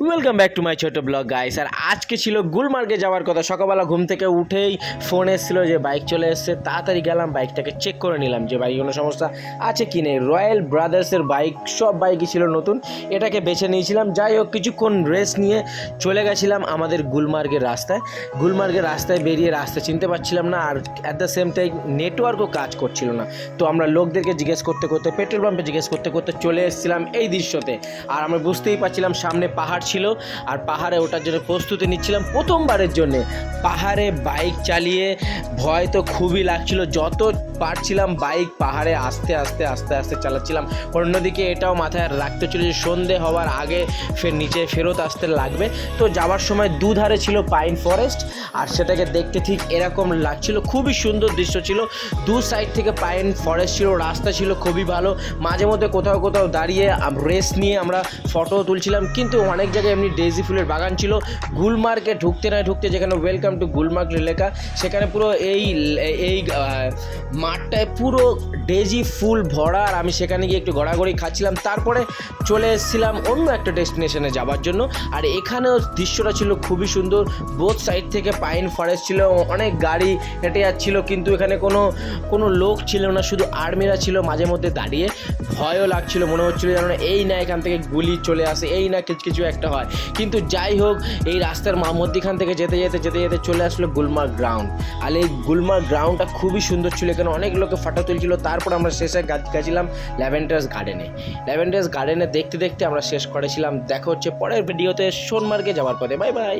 Welcome back to my ছোট blog guys. আর আজকে ছিল গুলমার্গে যাওয়ার কথা। সকালবেলা ঘুম থেকে উঠেই ফোন এসেছিলো যে বাইক চলে এসছে, তাড়াতাড়ি গেলাম, বাইকটাকে চেক করে নিলাম যে বাইক কোনো সমস্যা আছে কি নেই। রয়্যাল ব্রাদার্সের বাইক, সব বাইকই ছিল নতুন, এটাকে বেছে নিয়েছিলাম। যাই হোক, কিছুক্ষণ রেস্ট নিয়ে চলে গেছিলাম আমাদের গুলমার্গের রাস্তায়। গুলমার্গের রাস্তায় বেরিয়ে রাস্তা চিনতে পারছিলাম না, আর অ্যাট দ্য সেম টাইম নেটওয়ার্কও কাজ করছিল না। তো আমরা লোকদেরকে জিজ্ঞেস করতে করতে, পেট্রোল পাম্পে জিজ্ঞেস করতে করতে চলে এসেছিলাম এই দৃশ্যতে। আর আমরা বুঝতেই পারছিলাম সামনে পাহাড় ছিল, আর পাহাড়ে ওঠার জন্য প্রস্তুতি নিচ্ছিলাম প্রথমবারের জন্যে। পাহাড়ে বাইক চালিয়ে ভয় তো খুবই লাগছিল, যত পারছিলাম বাইক পাহাড়ে আস্তে আস্তে আস্তে আস্তে চালাচ্ছিলাম। অন্যদিকে এটাও মাথায় রাখতে ছিল যে সন্ধে হওয়ার আগে ফের নিচে ফেরত আসতে লাগবে। তো যাওয়ার সময় দুধারে ছিল পাইন ফরেস্ট, আর সেটাকে দেখতে ঠিক এরকম লাগছিল। খুবই সুন্দর দৃশ্য ছিল, দু সাইড থেকে পাইন ফরেস্ট ছিল, রাস্তা ছিল খুবই ভালো। মাঝে মধ্যে কোথাও কোথাও দাঁড়িয়ে রেস্ট নিয়ে আমরা ফটো তুলছিলাম। কিন্তু অনেক জায়গায় এমনি ডেজি ফুলের বাগান ছিল। গুলমার্গে ঢুকতে না ঢুকতে যেখানে ওয়েলকাম টু গুলমার্গ লেখা, সেখানে পুরো এই মাঠটায় পুরো ডেজি ফুল ভরা। আর আমি সেখানে গিয়ে একটু ঘোরাঘুরি খাচ্ছিলাম, তারপরে চলে এসেছিলাম অন্য একটা ডেস্টিনেশনে যাওয়ার জন্য। আর এখানেও দৃশ্যটা ছিল খুবই সুন্দর, বোথ সাইড থেকে পাইন ফরেস্ট ছিল, অনেক গাড়ি হেঁটে যাচ্ছিল, কিন্তু এখানে কোনো লোক ছিল না, শুধু আর্মিরা ছিল মাঝে মধ্যে দাঁড়িয়ে। ভয়ও লাগছিল, মনে হচ্ছিল যেন এই না এখান থেকে গুলি চলে আসে, এই না কিছু একটা হয়। কিন্তু যাই হোক, এই রাস্তার মধ্যিখান থেকে যেতে যেতে চলে আসলো গুলমার্গ গ্রাউন্ড। আর এই গুলমার্গ গ্রাউন্ডটা খুবই সুন্দর ছিল, এখানে অনেক লোকে ফটো তুলছিল। তারপর আমরা শেষে গেছিলাম ল্যাভেন্ডার্স গার্ডেনে দেখতে দেখতে আমরা শেষ করেছিলাম। দেখা হচ্ছে পরের ভিডিওতে সোনমার্গে যাওয়ার পথে। Bye bye.